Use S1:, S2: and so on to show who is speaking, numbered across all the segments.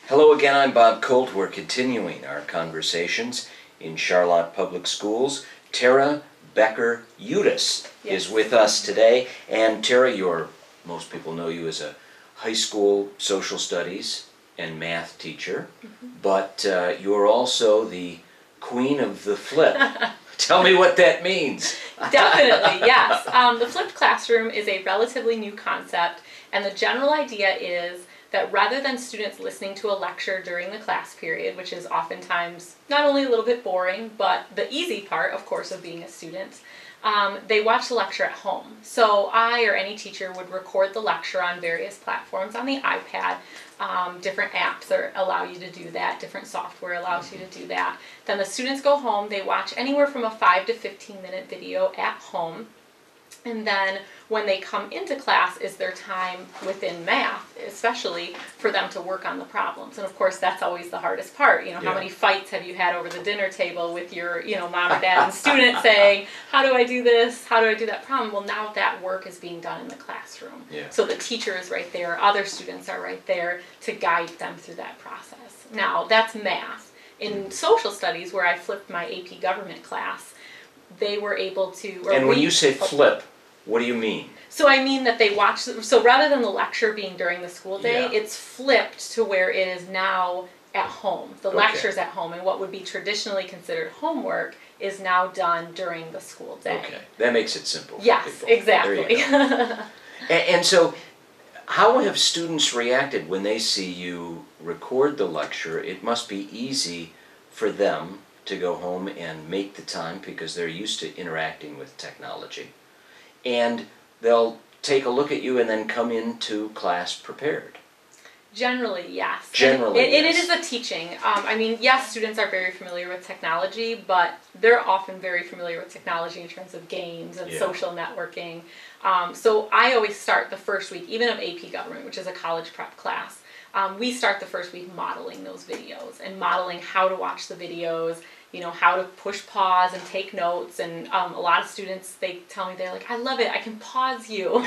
S1: Hello again, I'm Bob Colt. We're continuing our conversations in Charlotte Public Schools. Tara Becker Udis is with us today. And Tara, most people know you as a high school social studies and math teacher, but you're also the queen of the flip. Tell me what that means.
S2: Definitely, yes. The flipped classroom is a relatively new concept, and the general idea is that rather than students listening to a lecture during the class period, which is oftentimes not only a little bit boring, but the easy part, of course, of being a student, they watch the lecture at home. So I or any teacher would record the lecture on various platforms on the iPad. Different apps allow you to do that, different software allows you to do that. Then the students go home, they watch anywhere from a 5 to 15 minute video at home. And then when they come into class is their time within math, especially for them to work on the problems. And of course, that's always the hardest part. You know, how many fights have you had over the dinner table with your, mom or dad and student saying, how do I do this? How do I do that problem? Well, now that work is being done in the classroom. So the teacher is right there, other students are right there to guide them through that process. Now, that's math. In social studies, where I flipped my AP government class, they were able to...
S1: And when you say flip, what do you mean?
S2: So I mean that they watch, so rather than the lecture being during the school day, it's flipped to where it is now at home. The lecture's at home, and what would be traditionally considered homework is now done during the school day.
S1: Okay, that makes it simple.
S2: Yes, exactly.
S1: And so, how have students reacted when they see you record the lecture? It must be easy for them to go home and make the time because they're used to interacting with technology. And they'll take a look at you and then come into class prepared.
S2: Generally, yes.
S1: Generally,
S2: It is a teaching. I mean, yes, students are very familiar with technology, but they're often very familiar with technology in terms of games and social networking. So I always start the first week, even of AP Government, which is a college prep class, we start the first week modeling those videos and modeling how to watch the videos, how to push pause and take notes. And a lot of students, they tell me, they're like, I love it, I can pause you.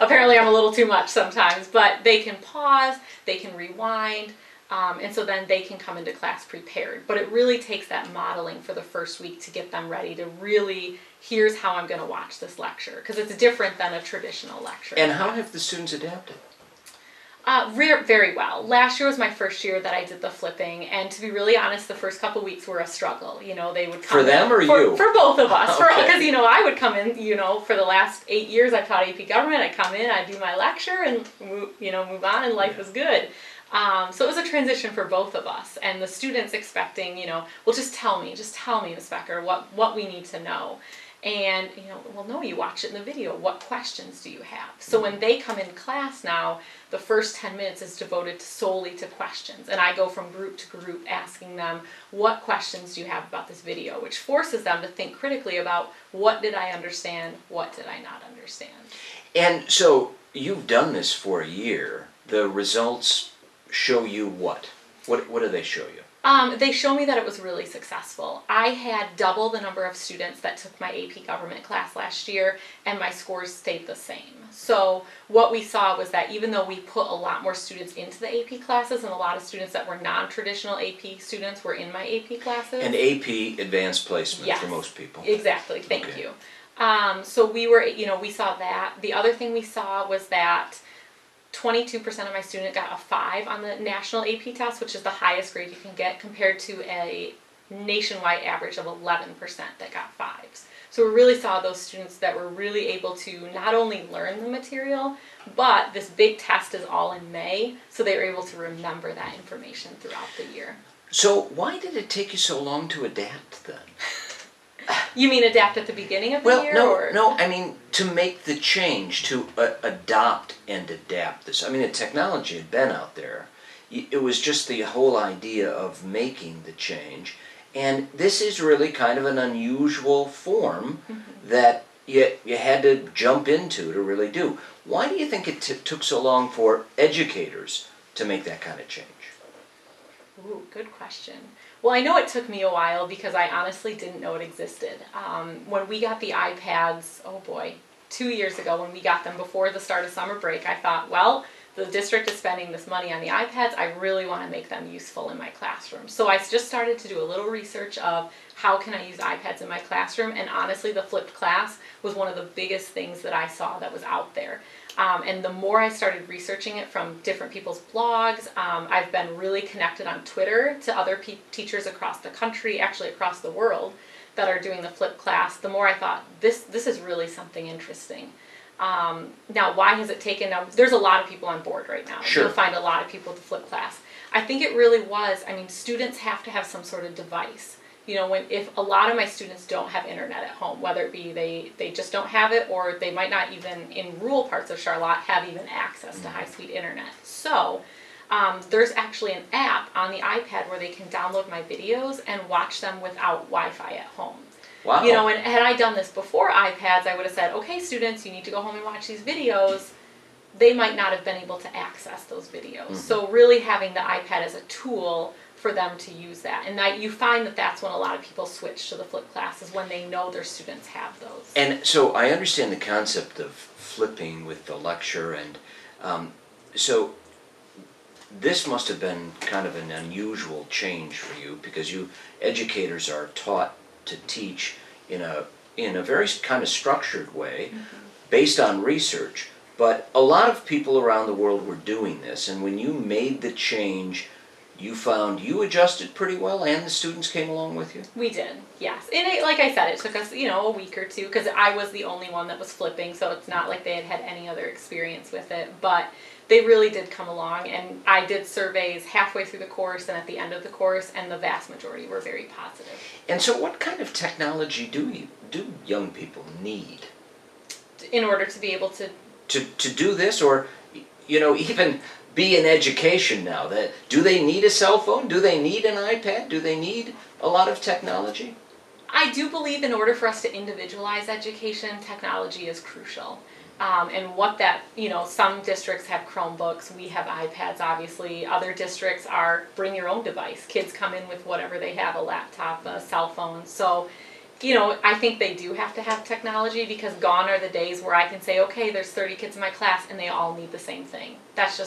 S2: Apparently I'm a little too much sometimes, but they can pause, they can rewind, and so then they can come into class prepared. But it really takes that modeling for the first week to get them ready to really, here's how I'm going to watch this lecture, because it's different than a traditional lecture.
S1: And how have the students adapted?
S2: Very well. Last year was my first year that I did the flipping, and to be really honest, the first couple weeks were a struggle. They would come
S1: for them or you?
S2: For both of us.
S1: Okay.
S2: Because I would come in. For the last 8 years I've taught AP Government. I'd come in, I'd do my lecture, and move on, and life was good. So it was a transition for both of us, and the students expecting, well, just tell me, Ms. Becker, what we need to know. And, well, no, you watch it in the video. What questions do you have? So when they come in class now, the first 10 minutes is devoted solely to questions. And I go from group to group asking them, what questions do you have about this video? Which forces them to think critically about, what did I understand? What did I not understand? And
S1: so you've done this for a year. The results show you what? What do they show you?
S2: They show me that it was really successful. I had double the number of students that took my AP Government class last year, and my scores stayed the same. So what we saw was that even though we put a lot more students into the AP classes, and a lot of students that were non-traditional AP students were in my AP classes.
S1: And AP advanced placement for most people.
S2: Exactly, thank you. So we were, we saw that. The other thing we saw was that 22% of my students got a 5 on the national AP test, which is the highest grade you can get, compared to a nationwide average of 11% that got 5s. So we really saw those students that were really able to not only learn the material, but this big test is all in May, so they were able to remember that information throughout the year.
S1: So why did it take you so long to adapt then?
S2: You mean adapt at the beginning of the year?
S1: Well, no, I mean to make the change, to adopt and adapt this. I mean, the technology had been out there. It was just the whole idea of making the change. And this is really kind of an unusual form that you had to jump into to really do. Why do you think it took so long for educators to make that kind of change?
S2: Ooh, good question. Well, I know it took me a while because I honestly didn't know it existed. When we got the iPads, oh boy, 2 years ago when we got them before the start of summer break, I thought, well, the district is spending this money on the iPads. I really want to make them useful in my classroom. So I just started to do a little research of how can I use iPads in my classroom, and honestly the flipped class was one of the biggest things that I saw that was out there. And the more I started researching it from different people's blogs, I've been really connected on Twitter to other teachers across the country, actually across the world, that are doing the flipped class. The more I thought, this is really something interesting. Now, why has it taken? Now, there's a lot of people on board right now.
S1: Sure.
S2: You'll find a lot of people with the flipped class. I think it really was, students have to have some sort of device. If a lot of my students don't have internet at home, whether it be they just don't have it, or they might not even, in rural parts of Charlotte, have even access to high-speed internet. So there's actually an app on the iPad where they can download my videos and watch them without Wi-Fi at home.
S1: Wow.
S2: And had I done this before iPads, I would have said, okay, students, you need to go home and watch these videos. They might not have been able to access those videos. So really having the iPad as a tool for them to use that. And you find that that's when a lot of people switch to the flipped classes, when they know their students have those.
S1: And so I understand the concept of flipping with the lecture, and so this must have been kind of an unusual change for you, because you educators are taught to teach in a very kind of structured way, based on research. But a lot of people around the world were doing this, and when you made the change, you found you adjusted pretty well, and the students came along with you?
S2: We did, yes. And like I said, it took us, a week or two, because I was the only one that was flipping, so it's not like they had had any other experience with it. But they really did come along, and I did surveys halfway through the course and at the end of the course, and the vast majority were very positive.
S1: And so what kind of technology do young people need
S2: In order to be able to
S1: do this, or even be in education now? Do they need a cell phone? Do they need an iPad? Do they need a lot of technology?
S2: I do believe in order for us to individualize education, technology is crucial. And what that, some districts have Chromebooks, we have iPads obviously, other districts are bring your own device. Kids come in with whatever they have, a laptop, a cell phone. So, I think they do have to have technology, because gone are the days where I can say, okay, there's 30 kids in my class and they all need the same thing. That's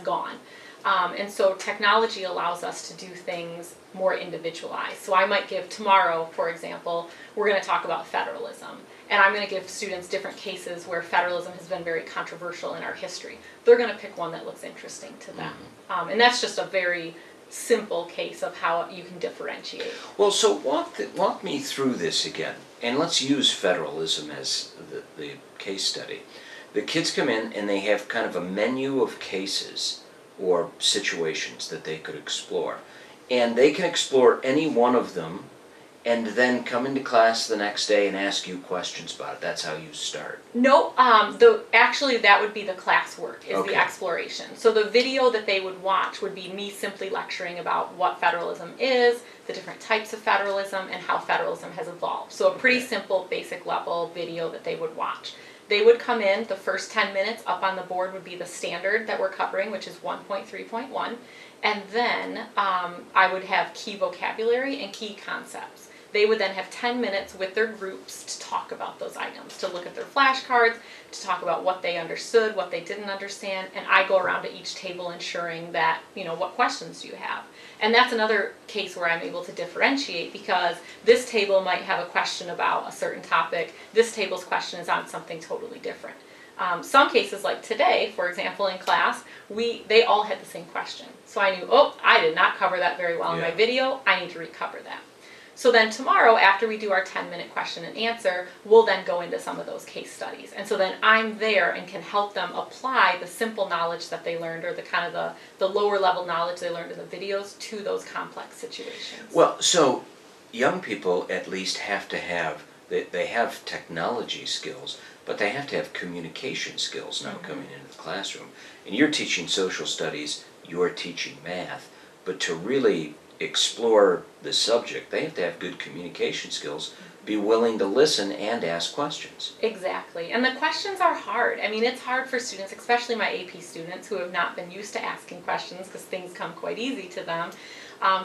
S2: gone. And so technology allows us to do things more individualized. So I might give tomorrow, for example, we're going to talk about federalism. And I'm going to give students different cases where federalism has been very controversial in our history. They're going to pick one that looks interesting to them. And that's just a very simple case of how you can differentiate.
S1: Well, so walk me through this again, and let's use federalism as the case study. The kids come in and they have kind of a menu of cases or situations that they could explore, and they can explore any one of them and then come into class the next day and ask you questions about it. That's how you start.
S2: No, actually that would be the classwork, is the exploration. So the video that they would watch would be me simply lecturing about what federalism is, the different types of federalism, and how federalism has evolved. So a pretty simple, basic level video that they would watch. They would come in, the first 10 minutes up on the board would be the standard that we're covering, which is 1.3.1. And then I would have key vocabulary and key concepts. They would then have 10 minutes with their groups to talk about those items, to look at their flashcards, to talk about what they understood, what they didn't understand, and I go around to each table ensuring that, what questions do you have? And that's another case where I'm able to differentiate, because this table might have a question about a certain topic, this table's question is on something totally different. Some cases like today, for example, in class, they all had the same question. So I knew, I did not cover that very well in my video, I need to recover that. So then tomorrow, after we do our 10-minute question and answer, we'll then go into some of those case studies. And so then I'm there and can help them apply the simple knowledge that they learned, or the kind of the lower level knowledge they learned in the videos, to those complex situations.
S1: Well, so young people at least have to have, they have technology skills, but they have to have communication skills now coming into the classroom. And you're teaching social studies, you're teaching math, but to really explore the subject, they have to have good communication skills be willing to listen and ask questions.
S2: Exactly. And the questions are hard. I mean, it's hard for students, especially my AP students who have not been used to asking questions because things come quite easy to them,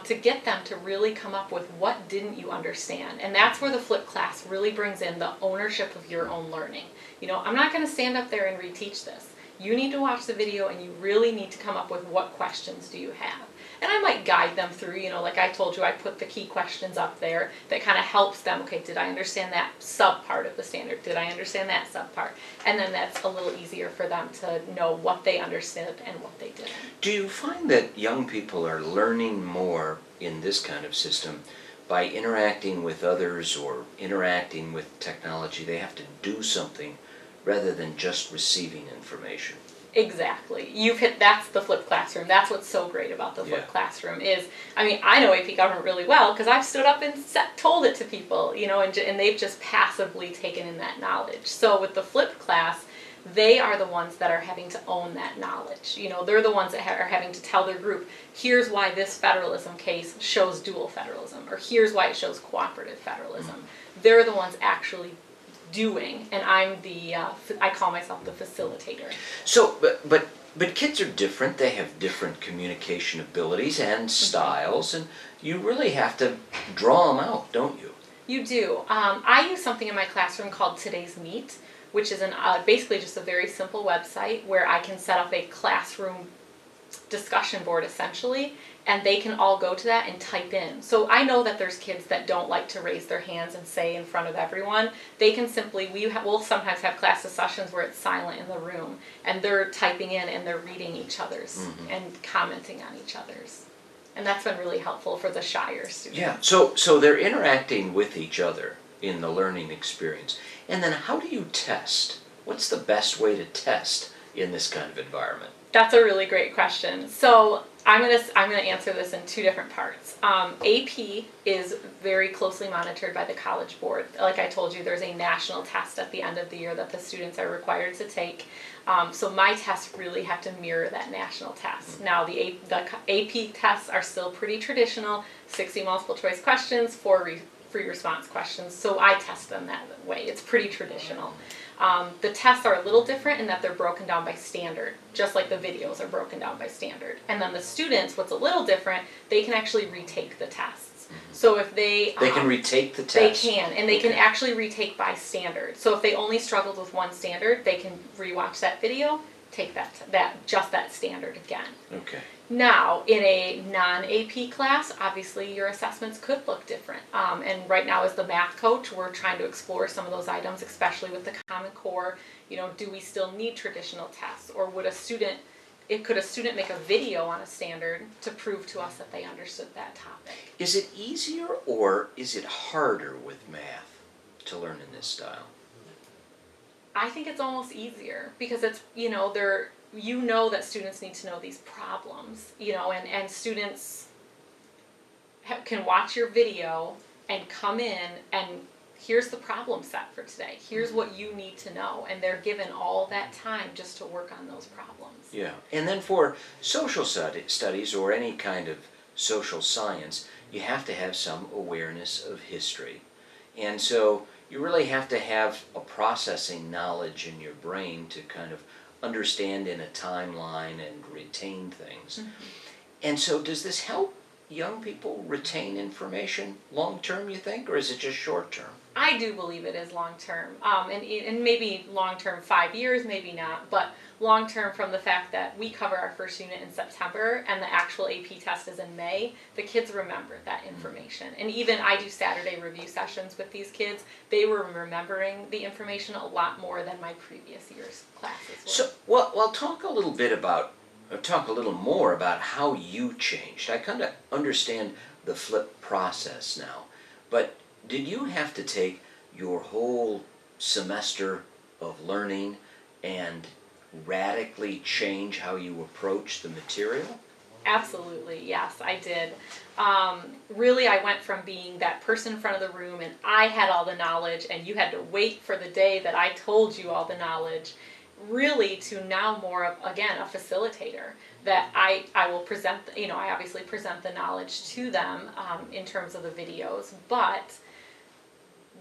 S2: to get them to really come up with what didn't you understand. And that's where the flipped class really brings in the ownership of your own learning. You know, I'm not going to stand up there and reteach this. You need to watch the video and you really need to come up with what questions do you have. And I might guide them through, you know, like I told you, I put the key questions up there that kind of helps them. Okay, did I understand that sub part of the standard? Did I understand that sub part? And then that's a little easier for them to know what they understood and what they didn't.
S1: Do you find that young people are learning more in this kind of system by interacting with others or interacting with technology? They have to do something rather than just receiving information.
S2: Exactly. That's the flipped classroom. That's what's so great about the flipped classroom is, I mean, I know AP Government really well because I've stood up and told it to people, you know, and they've just passively taken in that knowledge. So with the flipped class, they are the ones that are having to own that knowledge. You know, they're the ones that are having to tell their group, here's why this federalism case shows dual federalism, or here's why it shows cooperative federalism. They're the ones actually doing, and I'm I call myself the facilitator.
S1: So, but kids are different. They have different communication abilities and styles, and you really have to draw them out, don't you?
S2: You do. I use something in my classroom called Today's Meet, which is basically just a very simple website where I can set up a classroom discussion board essentially, and they can all go to that and type in. So I know that there's kids that don't like to raise their hands and say in front of everyone. They can simply, we'll sometimes have class sessions where it's silent in the room and they're typing in and they're reading each other's and commenting on each other's. And that's been really helpful for the shyer students.
S1: Yeah, so they're interacting with each other in the learning experience. And then how do you test? What's the best way to test in this kind of environment?
S2: That's a really great question. So I'm gonna answer this in two different parts. AP is very closely monitored by the College Board. Like I told you, there's a national test at the end of the year that the students are required to take. So my tests really have to mirror that national test. Now the AP tests are still pretty traditional, 60 multiple choice questions, 4 free response questions. So I test them that way. It's pretty traditional. The tests are a little different in that they're broken down by standard, just like the videos are broken down by standard. And then the students, what's a little different, they can actually retake the tests. So if they
S1: can retake the test?
S2: They can, and they can actually retake by standard. So if they only struggled with one standard, they can rewatch that video, take that standard again.
S1: Okay.
S2: Now, in a non-AP class, obviously your assessments could look different. And right now as the math coach, we're trying to explore some of those items, especially with the Common Core. You know, do we still need traditional tests? Or could a student make a video on a standard to prove to us that they understood that topic?
S1: Is it easier or is it harder with math to learn in this style?
S2: I think it's almost easier because it's, you know that students need to know these problems, you know, and students can watch your video and come in and here's the problem set for today. Here's what you need to know. And they're given all that time just to work on those problems.
S1: Yeah. And then for social studies or any kind of social science, you have to have some awareness of history. And so you really have to have a processing knowledge in your brain to kind of understand in a timeline and retain things. And so does this help young people retain information long term, you think, or is it just short term?
S2: I do believe it is long term, and maybe long term 5 years, maybe not, but long term from the fact that we cover our first unit in September and the actual AP test is in May. The kids remember that information, and even I do Saturday review sessions with these kids. They were remembering the information a lot more than my previous year's classes were.
S1: So, well, talk a little more about how you changed. I kind of understand the flip process now, but did you have to take your whole semester of learning and radically change how you approach the material?
S2: Absolutely, yes, I did. Really, I went from being that person in front of the room and I had all the knowledge and you had to wait for the day that I told you all the knowledge, really to now more of, again, a facilitator. That I will present, I obviously present the knowledge to them in terms of the videos, but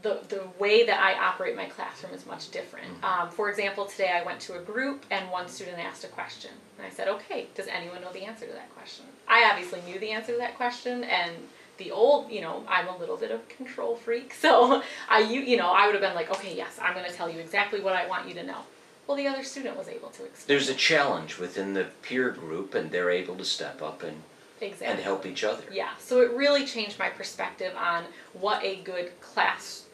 S2: the way that I operate my classroom is much different. For example, today I went to a group and one student asked a question. And I said, okay, does anyone know the answer to that question? I obviously knew the answer to that question, and I'm a little bit of a control freak, so I would have been like, okay, yes, I'm going to tell you exactly what I want you to know. Well, the other student was able to explain.
S1: There's a challenge within the peer group, and they're able to step up and help each other.
S2: Yeah, so it really changed my perspective on what a good class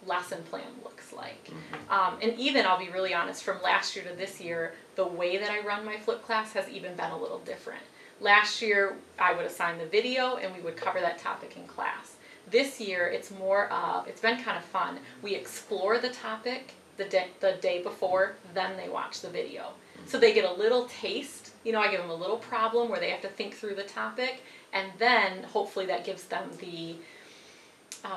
S2: lesson plan looks like. And even, I'll be really honest, from last year to this year, the way that I run my flip class has even been a little different. Last year, I would assign the video and we would cover that topic in class. This year, it's been kind of fun. We explore the topic the day before, then they watch the video. So they get a little taste. I give them a little problem where they have to think through the topic, and then hopefully that gives them the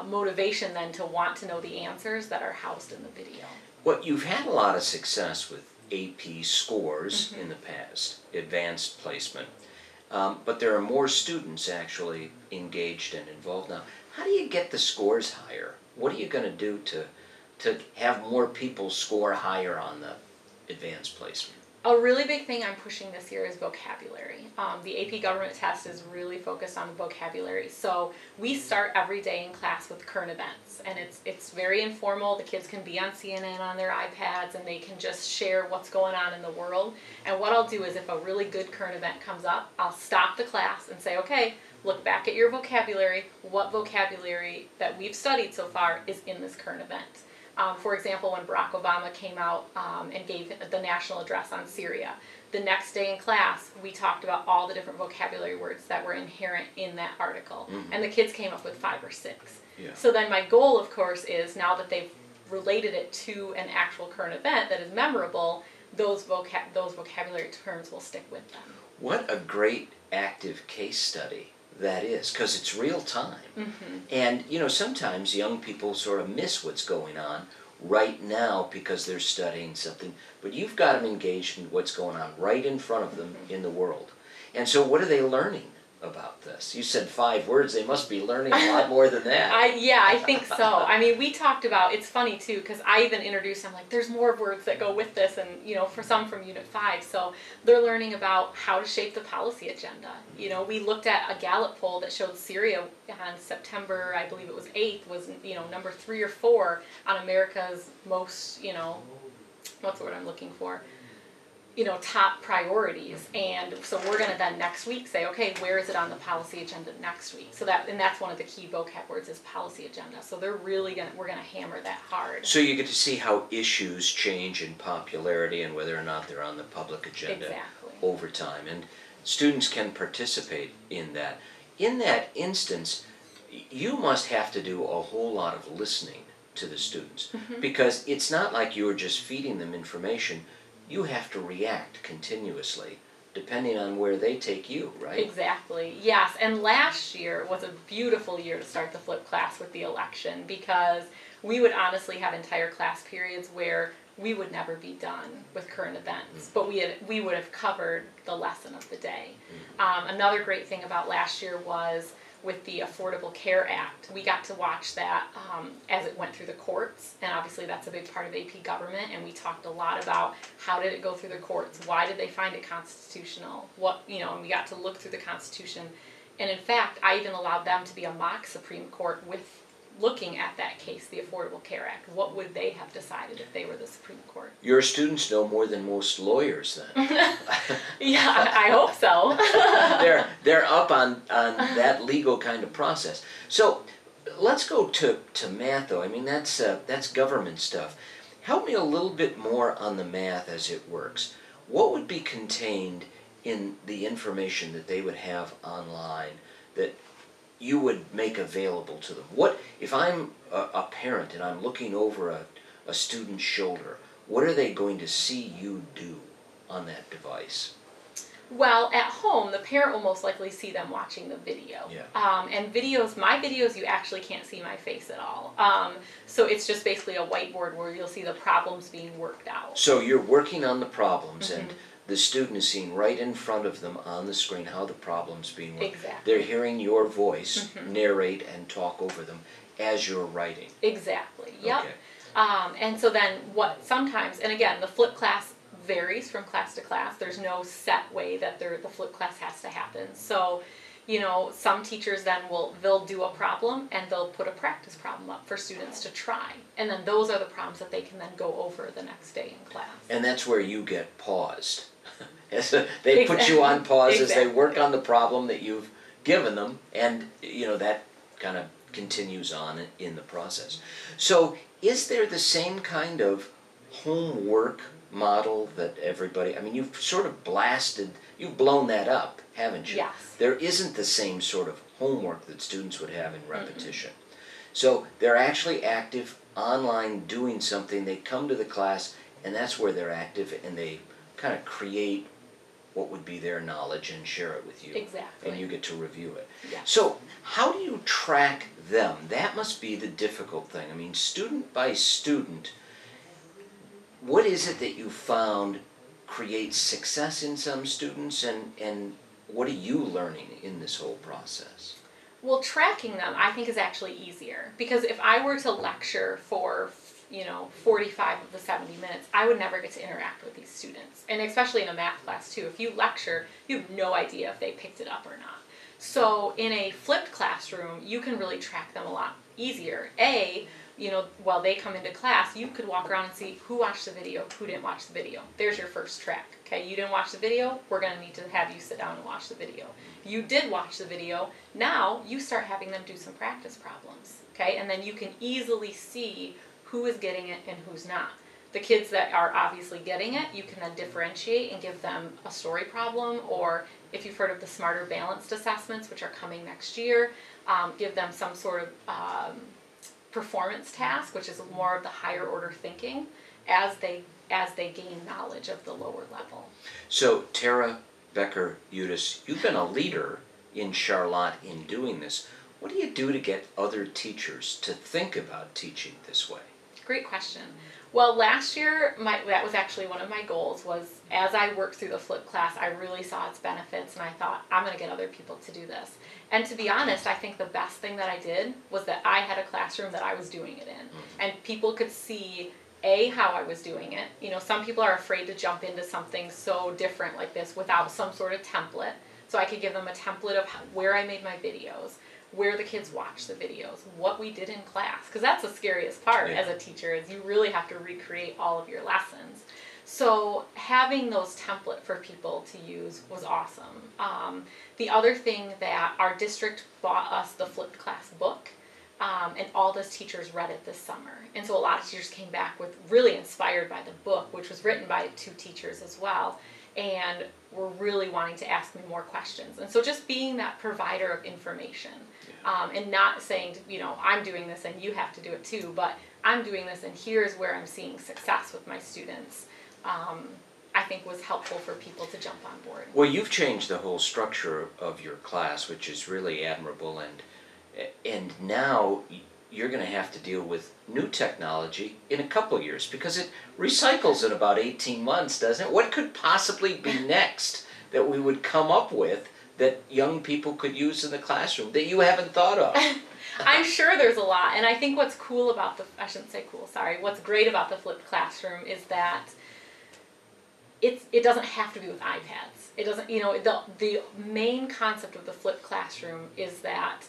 S2: motivation then to want to know the answers that are housed in the video.
S1: Well, you've had a lot of success with AP scores in the past, advanced placement, but there are more students actually engaged and involved now. How do you get the scores higher? What are you going to do to have more people score higher on the advanced placement?
S2: A really big thing I'm pushing this year is vocabulary. The AP government test is really focused on vocabulary. So we start every day in class with current events, and it's very informal. The kids can be on CNN on their iPads, and they can just share what's going on in the world. And what I'll do is, if a really good current event comes up, I'll stop the class and say, okay, look back at your vocabulary. What vocabulary that we've studied so far is in this current event? For example, when Barack Obama came out and gave the national address on Syria, the next day in class, we talked about all the different vocabulary words that were inherent in that article. And the kids came up with 5 or 6.
S1: Yeah.
S2: So then my goal, of course, is now that they've related it to an actual current event that is memorable, those vocabulary terms will stick with them.
S1: What a great active case study that is, because it's real time. And sometimes young people sort of miss what's going on right now because they're studying something, but you've got them engaged in what's going on right in front of them in the world. And so what are they learning about this? You said 5 words. They must be learning a lot more than that.
S2: I think so. I mean, we talked about, it's funny too, because I even introduced them, like, there's more words that go with this, and for some from Unit 5. So they're learning about how to shape the policy agenda. We looked at a Gallup poll that showed Syria on September, I believe it was 8th, was number 3 or 4 on America's most, what's the word I'm looking for? Top priorities. And so we're going to then next week say, okay, where is it on the policy agenda next week? So that's one of the key vocab words is policy agenda. So we're going to hammer that hard.
S1: So you get to see how issues change in popularity and whether or not they're on the public agenda over time. And students can participate in that. In that instance, you must have to do a whole lot of listening to the students because it's not like you're just feeding them information. You have to react continuously depending on where they take you, right?
S2: Exactly, yes. And last year was a beautiful year to start the flip class with the election because we would honestly have entire class periods where we would never be done with current events, but we would have covered the lesson of the day. Another great thing about last year was with the Affordable Care Act. We got to watch that as it went through the courts, and obviously that's a big part of AP government, and we talked a lot about how did it go through the courts, why did they find it constitutional, and we got to look through the Constitution, and in fact, I even allowed them to be a mock Supreme Court with looking at that case, the Affordable Care Act. What would they have decided if they were the Supreme Court?
S1: Your students know more than most lawyers then.
S2: Yeah, I hope so.
S1: They're up on that legal kind of process. So let's go to math though. I mean, that's government stuff. Help me a little bit more on the math as it works. What would be contained in the information that they would have online that you would make available to them? What if I'm a parent and I'm looking over a student's shoulder, what are they going to see you do on that device?
S2: Well, at home, the parent will most likely see them watching the video.
S1: Yeah.
S2: And my videos, you actually can't see my face at all. So it's just basically a whiteboard where you'll see the problems being worked out.
S1: So you're working on the problems, and the student is seeing right in front of them on the screen how the problem's being worked.
S2: Exactly.
S1: They're hearing your voice narrate and talk over them as you're writing.
S2: Exactly, yep.
S1: Okay.
S2: And so then what sometimes, and again, the flipped class varies from class to class. There's no set way that the flipped class has to happen. So, you know, some teachers then they'll do a problem and they'll put a practice problem up for students to try. And then those are the problems that they can then go over the next day in class.
S1: And that's where you get paused. They put you on pause as they work on the problem that you've given them, and you know that kind of continues on in the process. So is there the same kind of homework model that everybody, I mean, you've sort of you've blown that up, haven't you?
S2: Yes.
S1: There isn't the same sort of homework that students would have in repetition. So they're actually active online doing something, they come to the class, and that's where they're active, and they kind of create what would be their knowledge and share it with you.
S2: Exactly.
S1: And you get to review it.
S2: Yeah.
S1: So how do you track them? That must be the difficult thing. I mean, student by student, what is it that you found creates success in some students, and what are you learning in this whole process?
S2: Well, tracking them I think is actually easier, because if I were to lecture for 45 of the 70 minutes, I would never get to interact with these students. And especially in a math class too, if you lecture, you have no idea if they picked it up or not. So in a flipped classroom, you can really track them a lot easier. While they come into class, you could walk around and see who watched the video, who didn't watch the video. There's your first track. Okay, you didn't watch the video, we're going to need to have you sit down and watch the video. You did watch the video, now you start having them do some practice problems. Okay, and then you can easily see who is getting it and who's not. The kids that are obviously getting it, you can then differentiate and give them a story problem, or if you've heard of the Smarter Balanced assessments, which are coming next year, give them some sort of performance task, which is more of the higher order thinking as they gain knowledge of the lower level.
S1: So Tara, Becker, Udis, you've been a leader in Charlotte in doing this. What do you do to get other teachers to think about teaching this way?
S2: Great question. Well, last year, that was actually one of my goals, was as I worked through the flipped class, I really saw its benefits, and I thought, I'm going to get other people to do this. And to be honest, I think the best thing that I did was that I had a classroom that I was doing it in, and people could see how I was doing it. You know, some people are afraid to jump into something so different like this without some sort of template. So I could give them a template of where I made my videos, where the kids watch the videos, what we did in class, because that's the scariest part as a teacher, is you really have to recreate all of your lessons. So having those templates for people to use was awesome. The other thing that our district bought us the flipped class book, and all those teachers read it this summer. And so a lot of teachers came back with really inspired by the book, which was written by 2 teachers as well, and were really wanting to ask me more questions. And so just being that provider of information, and not saying, I'm doing this and you have to do it too, but I'm doing this and here's where I'm seeing success with my students, I think was helpful for people to jump on board.
S1: Well, you've changed the whole structure of your class, which is really admirable, and now you're going to have to deal with new technology in a couple years, because it recycles in about 18 months, doesn't it? What could possibly be next that we would come up with that young people could use in the classroom that you haven't thought of?
S2: I'm sure there's a lot, and I think what's cool about what's great about the flipped classroom is that it doesn't have to be with iPads. It doesn't, the main concept of the flipped classroom is that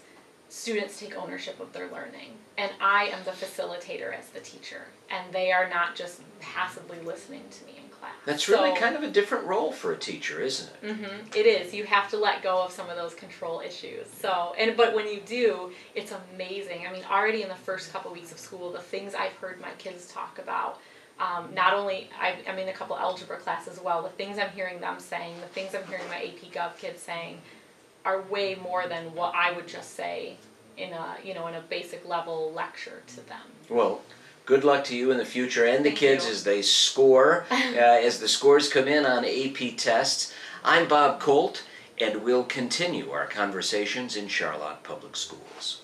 S2: students take ownership of their learning, and I am the facilitator as the teacher, and they are not just passively listening to me in class.
S1: That's really kind of a different role for a teacher, isn't it?
S2: Mm-hmm. It is. You have to let go of some of those control issues. But when you do, it's amazing. I mean, already in the first couple weeks of school, the things I've heard my kids talk about, not only, I'm in a couple algebra classes as well, the things I'm hearing them saying, the things I'm hearing my AP Gov kids saying, are way more than what I would just say in a basic level lecture to them. Well,
S1: good luck to you in the future and the kids as they score, as the scores come in on AP tests. I'm Bob Colt, and we'll continue our conversations in Charlotte Public Schools.